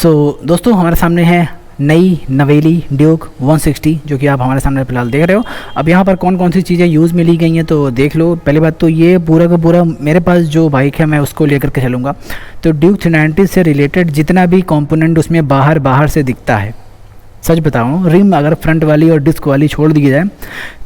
दोस्तों हमारे सामने है नई नवेली ड्यूक 160 जो कि आप हमारे सामने फ़िलहाल देख रहे हो। अब यहाँ पर कौन कौन सी चीज़ें यूज़ में ली गई हैं तो देख लो। पहली बात तो ये पूरा का पूरा मेरे पास जो बाइक है मैं उसको लेकर के चलूँगा, तो ड्यूक 390 से रिलेटेड जितना भी कंपोनेंट उसमें बाहर से दिखता है, सच बताऊँ, रिम अगर फ्रंट वाली और डिस्क वाली छोड़ दी जाए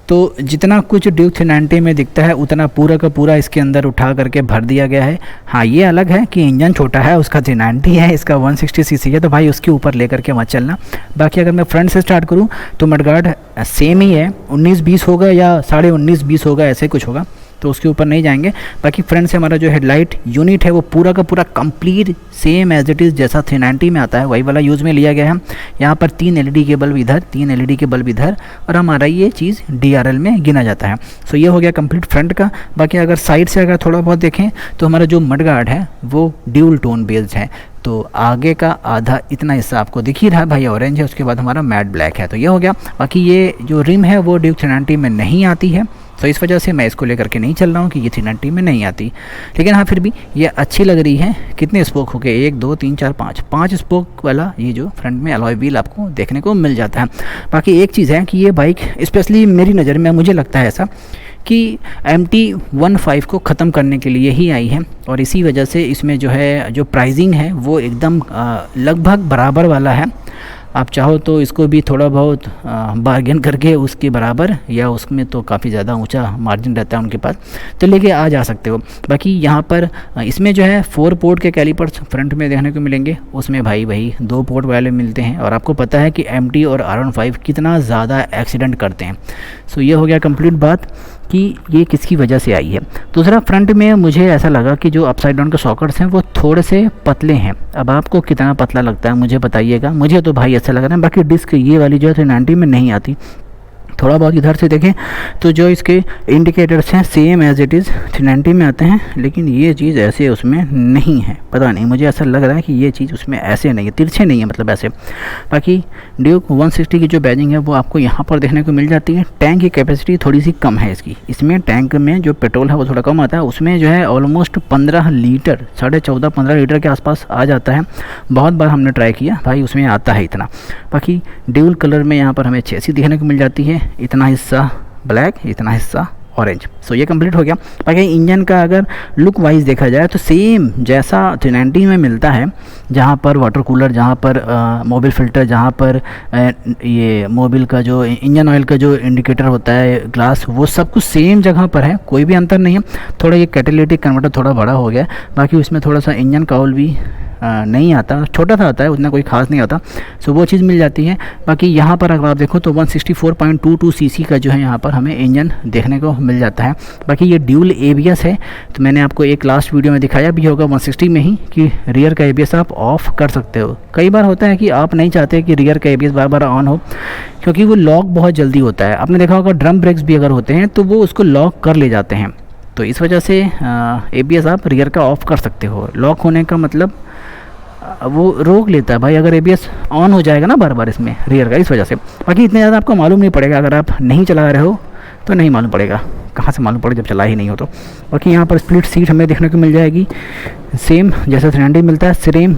तो जितना कुछ ड्यूक 390 में दिखता है उतना पूरा का पूरा इसके अंदर उठा करके भर दिया गया है। हाँ, ये अलग है कि इंजन छोटा है, उसका 390 है, इसका 160 सीसी है, तो भाई उसके ऊपर लेकर के मत चलना। बाकी अगर मैं फ्रंट से स्टार्ट करूँ तो मडगार्ड सेम ही है, 19-20 होगा या 19.5-20 होगा, ऐसे कुछ होगा, तो उसके ऊपर नहीं जाएंगे। बाकी फ्रंट से हमारा जो हेडलाइट यूनिट है वो पूरा का पूरा complete same as it is जैसा 390 में आता है वही वाला यूज़ में लिया गया है। यहाँ पर 3 LED के बल्ब इधर, 3 LED के बल्ब इधर, और हमारा ये चीज़ DRL में गिना जाता है। सो ये हो गया कंप्लीट फ्रंट का। बाकी अगर साइड से अगर थोड़ा बहुत देखें तो हमारा जो मडगार्ड है वो ड्यूल टोन बेस्ड है, तो आगे का आधा इतना हिस्सा आपको दिख ही रहा है भाई, ऑरेंज है, उसके बाद हमारा मैट ब्लैक है, तो ये हो गया। बाकी ये जो रिम है वो ड्यूक 390 में नहीं आती है, तो इस वजह से मैं इसको लेकर के नहीं चल रहा हूँ कि ये 390 में नहीं आती। लेकिन हाँ, फिर भी ये अच्छी लग रही है। कितने स्पोक हो गए, 1 2 3 4 5 स्पोक वाला ये जो फ्रंट में अलॉय व्हील आपको देखने को मिल जाता है। बाकी एक चीज़ है कि ये बाइक स्पेशली मेरी नज़र में, मुझे लगता है ऐसा कि MT-15 को ख़त्म करने के लिए ही आई है, और इसी वजह से इसमें जो है जो प्राइसिंग है वो एकदम लगभग बराबर वाला है। आप चाहो तो इसको भी थोड़ा बहुत बार्गेन करके उसके बराबर या उसमें तो काफ़ी ज़्यादा ऊंचा मार्जिन रहता है उनके पास, तो लेके आ जा सकते हो। बाकी यहाँ पर इसमें जो है 4 पोर्ट के कैलिपर्स फ्रंट में देखने को मिलेंगे, उसमें भाई 2 पोर्ट वाले मिलते हैं, और आपको पता है कि MT और R15 कितना ज़्यादा एक्सीडेंट करते हैं। सो ये हो गया कंप्लीट बात कि ये किसकी वजह से आई है। दूसरा, फ्रंट में मुझे ऐसा लगा कि जो अपसाइड डाउन के सॉकेट्स हैं वो थोड़े से पतले हैं। अब आपको कितना पतला लगता है मुझे बताइएगा, मुझे तो भाई अच्छा लग रहा है। बाकी डिस्क ये वाली जो है 390 में नहीं आती। थोड़ा बहुत इधर से देखें तो जो इसके इंडिकेटर्स हैं सेम एज इट इज़ 390 में आते हैं, लेकिन ये चीज़ ऐसे उसमें नहीं है, पता नहीं, मुझे ऐसा लग रहा है कि ये चीज़ उसमें ऐसे नहीं है, तिरछे नहीं है, मतलब ऐसे। बाकी ड्यूक 160 की जो बैजिंग है वो आपको यहाँ पर देखने को मिल जाती है। टैंक की कैपेसिटी थोड़ी सी कम है इसकी, इसमें टैंक में जो पेट्रोल है वो थोड़ा कम आता है, उसमें जो है ऑलमोस्ट 15 लीटर, 14.5-15 लीटर के आसपास आ जाता है। बहुत बार हमने ट्राई किया भाई, उसमें आता है इतना। बाकी ड्यूल कलर में यहाँ पर हमें चेसी देखने को मिल जाती है, इतना हिस्सा ब्लैक, इतना हिस्सा ऑरेंज। सो ये कंप्लीट हो गया। बाकी इंजन का अगर लुक वाइज देखा जाए तो सेम जैसा 390 में मिलता है, जहाँ पर वाटर कूलर, जहाँ पर मोबिल फिल्टर, जहाँ पर ये मोबिल का जो इंजन ऑयल का जो इंडिकेटर होता है, ग्लास, वो सब कुछ सेम जगह पर है, कोई भी अंतर नहीं है। थोड़ा ये कैटालिटिक कन्वर्टर थोड़ा बड़ा हो गया, बाकी उसमें थोड़ा सा इंजन काउल भी नहीं आता, छोटा सा आता है, उतना कोई खास नहीं आता। सो वो चीज़ मिल जाती है। बाकी यहाँ पर अगर आप देखो तो 164.22 सीसी का जो है यहाँ पर हमें इंजन देखने को मिल जाता है। बाकी ये ड्यूल ABS है, तो मैंने आपको एक लास्ट वीडियो में दिखाया भी होगा 160 में ही कि रियर का ABS आप ऑफ़ कर सकते हो। कई बार होता है कि आप नहीं चाहते कि रियर का ABS बार बार ऑन हो, क्योंकि वो लॉक बहुत जल्दी होता है। आपने देखा होगा ड्रम ब्रेक्स भी अगर होते हैं तो वो उसको लॉक कर ले जाते हैं, तो इस वजह से ABS आप रियर का ऑफ़ कर सकते हो। लॉक होने का मतलब वो रोक लेता है भाई, अगर ABS ऑन हो जाएगा ना बार बार इसमें रियर का, इस वजह से। बाकी इतने ज़्यादा आपको मालूम नहीं पड़ेगा, अगर आप नहीं चला रहे हो तो नहीं मालूम पड़ेगा, कहाँ से मालूम पड़ेगा जब चला ही नहीं हो तो। बाकी यहाँ पर स्प्लिट सीट हमें देखने को मिल जाएगी, सेम जैसा 390 मिलता है,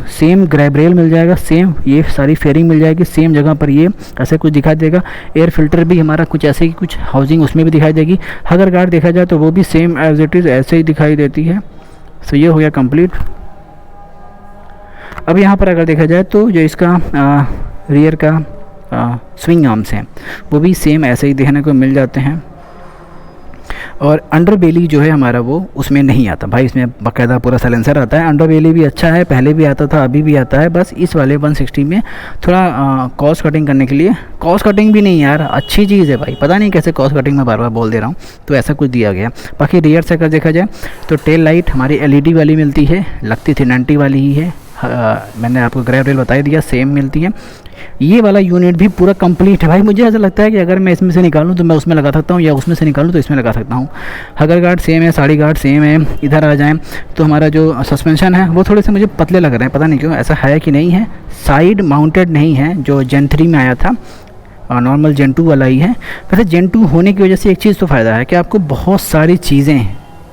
सेम ग्रैब रेल मिल जाएगा, सेम ये सारी फेयरिंग मिल जाएगी, सेम जगह पर ये ऐसे कुछ दिखाई देगा। एयर फिल्टर भी हमारा कुछ ऐसे ही, कुछ हाउसिंग उसमें भी दिखाई देगी। अगर गार्ड देखा जाए तो वो भी सेम एज इट इज़ ऐसे ही दिखाई देती है। सो ये हो गया कंप्लीट। अब यहाँ पर अगर देखा जाए तो जो इसका रियर का स्विंग आर्म्स हैं वो भी सेम ऐसे ही देखने को मिल जाते हैं, और अंडर बेली जो है हमारा वो उसमें नहीं आता भाई, इसमें बाकायदा पूरा साइलेंसर आता है। अंडर बेली भी अच्छा है, पहले भी आता था, अभी भी आता है, बस इस वाले 160 में थोड़ा कॉस्ट कटिंग करने के लिए, कॉस्ट कटिंग भी नहीं यार, अच्छी चीज़ है भाई, पता नहीं कैसे कॉस्ट कटिंग में बार बार बोल दे रहा हूँ, तो ऐसा कुछ दिया गया। बाकी रियर से अगर देखा जाए तो टेल लाइट हमारी LED वाली मिलती है, लगती 390 वाली ही है। मैंने आपको ग्रैब रेल बता ही दिया, सेम मिलती है। ये वाला यूनिट भी पूरा कंप्लीट है भाई, मुझे ऐसा लगता है कि अगर मैं इसमें से निकालूं तो मैं उसमें लगा सकता हूं, या उसमें से निकालूं तो इसमें लगा सकता हूं। हगर गार्ड सेम है, साड़ी गार्ड सेम है। इधर आ जाएं तो हमारा जो सस्पेंशन है वो थोड़े से मुझे पतले लग रहे हैं, पता नहीं क्यों, ऐसा है कि नहीं है। साइड माउंटेड नहीं है जो जेन 3 में आया था, नॉर्मल जेन 2 वाला ही है। वैसे जेन 2 होने की वजह से एक चीज़ तो फ़ायदा है कि आपको बहुत सारी चीज़ें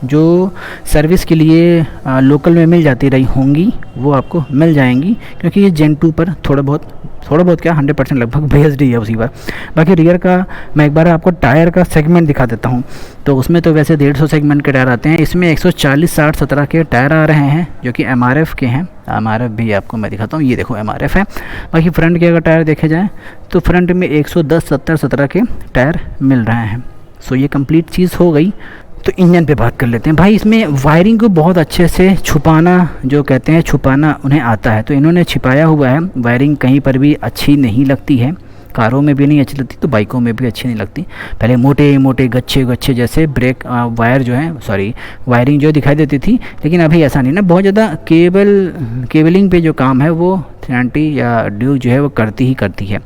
जो सर्विस के लिए लोकल में मिल जाती रही होंगी वो आपको मिल जाएंगी, क्योंकि ये जेन 2 पर थोड़ा बहुत क्या 100% लगभग बेस्ड है उसी पर। बाकी रियर का मैं एक बार आपको टायर का सेगमेंट दिखा देता हूँ। तो उसमें तो वैसे 150 सेगमेंट के टायर आते हैं, इसमें 140/60/17 के टायर आ रहे हैं जो कि MRF के हैं। MRF भी आपको मैं दिखाता हूँ, ये देखो MRF है। बाकी फ्रंट के अगर टायर देखे जाए तो फ्रंट में 110/70/17 के टायर मिल रहे हैं। सो ये कंप्लीट चीज़ हो गई। तो इंजन पे बात कर लेते हैं भाई। इसमें वायरिंग को बहुत अच्छे से छुपाना, जो कहते हैं छुपाना, उन्हें आता है, तो इन्होंने छिपाया हुआ है। वायरिंग कहीं पर भी अच्छी नहीं लगती है, कारों में भी नहीं अच्छी लगती तो बाइकों में भी अच्छी नहीं लगती। पहले मोटे मोटे गच्छे जैसे ब्रेक वायर जो है, सॉरी वायरिंग जो दिखाई देती थी, लेकिन अभी ऐसा नहीं ना। बहुत ज़्यादा केबलिंग पे जो काम है वो 390 या ड्यूक जो है वो करती है।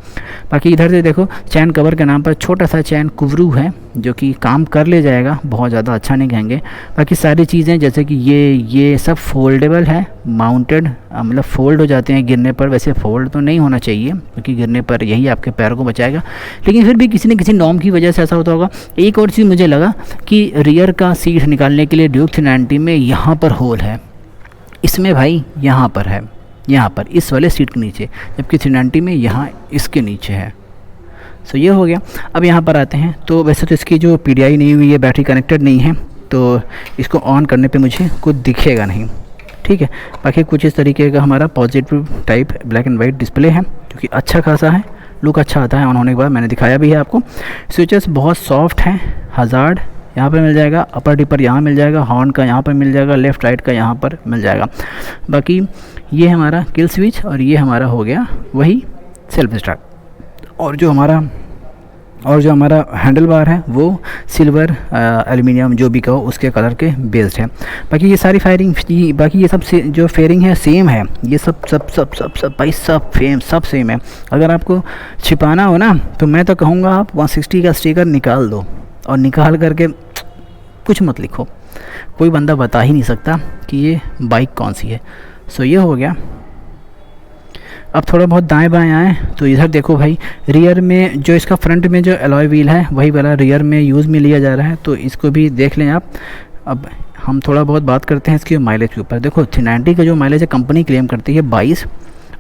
बाकी इधर से देखो चैन कवर के नाम पर छोटा सा चैन कुवरू है जो कि काम कर ले जाएगा, बहुत ज़्यादा अच्छा नहीं कहेंगे। बाकी सारी चीज़ें जैसे कि ये सब फोल्डेबल है, माउंटेड, मतलब फोल्ड हो जाते हैं गिरने पर। वैसे फोल्ड तो नहीं होना चाहिए क्योंकि गिरने पर यही आपके पैरों को बचाएगा, लेकिन फिर भी किसी न किसी नॉर्म की वजह से ऐसा होता होगा। एक और चीज़ मुझे लगा कि रियर का सीट निकालने के लिए ड्यूक 390 में यहाँ पर होल है, इसमें भाई यहाँ पर है, यहाँ पर इस वाले सीट के नीचे, जबकि 390 में यहाँ इसके नीचे है। सो ये हो गया। अब यहाँ पर आते हैं तो वैसे तो इसकी जो PDI नहीं हुई है, बैटरी कनेक्टेड नहीं है, तो इसको ऑन करने पे मुझे कुछ दिखेगा नहीं, ठीक है। बाकी कुछ इस तरीके का हमारा positive type black and white display है जो कि अच्छा खासा है, लुक अच्छा आता है ऑन होने के बाद। मैंने दिखाया भी है आपको। स्विचेस बहुत सॉफ्ट हैं। हज़ार्ड यहाँ पे मिल जाएगा, अपर डिपर यहाँ मिल जाएगा, हॉर्न का यहाँ पर मिल जाएगा, लेफ़्ट राइट का यहाँ पर मिल जाएगा। बाकी ये हमारा किल स्विच और ये हमारा हो गया वही सेल्फ स्टार्ट। और जो हमारा हैंडल बार है वो सिल्वर एल्युमिनियम जो भी कहो उसके कलर के बेस्ड है। बाकी ये सारी बाकी ये सब जो फेयरिंग है सेम है। ये सब भाई सब सेम है। अगर आपको छिपाना हो ना तो मैं तो कहूँगा आप 160 का स्टिकर निकाल दो और निकाल करके कुछ मत लिखो, कोई बंदा बता ही नहीं सकता कि ये बाइक कौन सी है। सो ये हो गया। अब थोड़ा बहुत दाएं बाएं आए तो इधर देखो भाई, रियर में जो इसका फ्रंट में जो अलॉय व्हील है वही वाला रियर में यूज़ में लिया जा रहा है, तो इसको भी देख लें आप। अब हम थोड़ा बहुत बात करते हैं इसके माइलेज के ऊपर। देखो 390 का जो माइलेज है कंपनी क्लेम करती है 22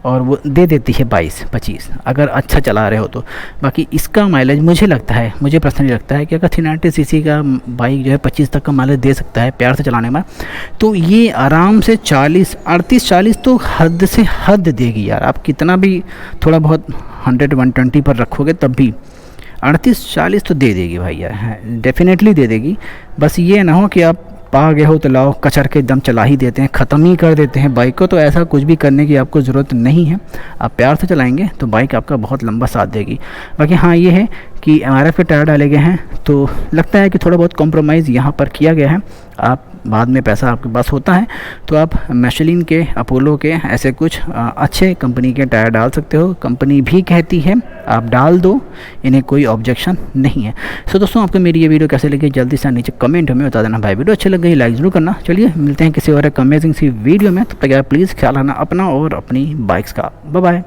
और वो दे देती है 22-25 अगर अच्छा चला रहे हो तो। बाकी इसका माइलेज मुझे पर्सनली लगता है कि अगर 390 सीसी का बाइक जो है 25 तक का माइलेज दे सकता है प्यार से चलाने में, तो ये आराम से 38-40 तो हद से हद देगी यार। आप कितना भी थोड़ा बहुत 100-120 पर रखोगे तब भी 38-40 तो दे देगी भाई यार, डेफिनेटली दे देगी। बस ये ना हो कि आप पा गए हो तो लाओ कचर के एकदम चला ही देते हैं, ख़त्म ही कर देते हैं बाइक को। तो ऐसा कुछ भी करने की आपको ज़रूरत नहीं है। आप प्यार से चलाएंगे तो बाइक आपका बहुत लंबा साथ देगी। बाकी हाँ ये है कि MRF के टायर डाले गए हैं तो लगता है कि थोड़ा बहुत कॉम्प्रोमाइज़ यहाँ पर किया गया है। आप बाद में पैसा आपके पास होता है तो आप मिशेलिन के, अपोलो के ऐसे कुछ अच्छे कंपनी के टायर डाल सकते हो। कंपनी भी कहती है आप डाल दो, इन्हें कोई ऑब्जेक्शन नहीं है। सो दोस्तों आपको मेरी ये वीडियो कैसे लगी जल्दी से नीचे कमेंट में बता देना। भाई वीडियो अच्छी लग गई लाइक ज़रूर करना। चलिए मिलते हैं किसी और एक अमेजिंग सी वीडियो में, तब तक प्लीज़ ख्याल रखना अपना और अपनी बाइक्स का। Bye bye.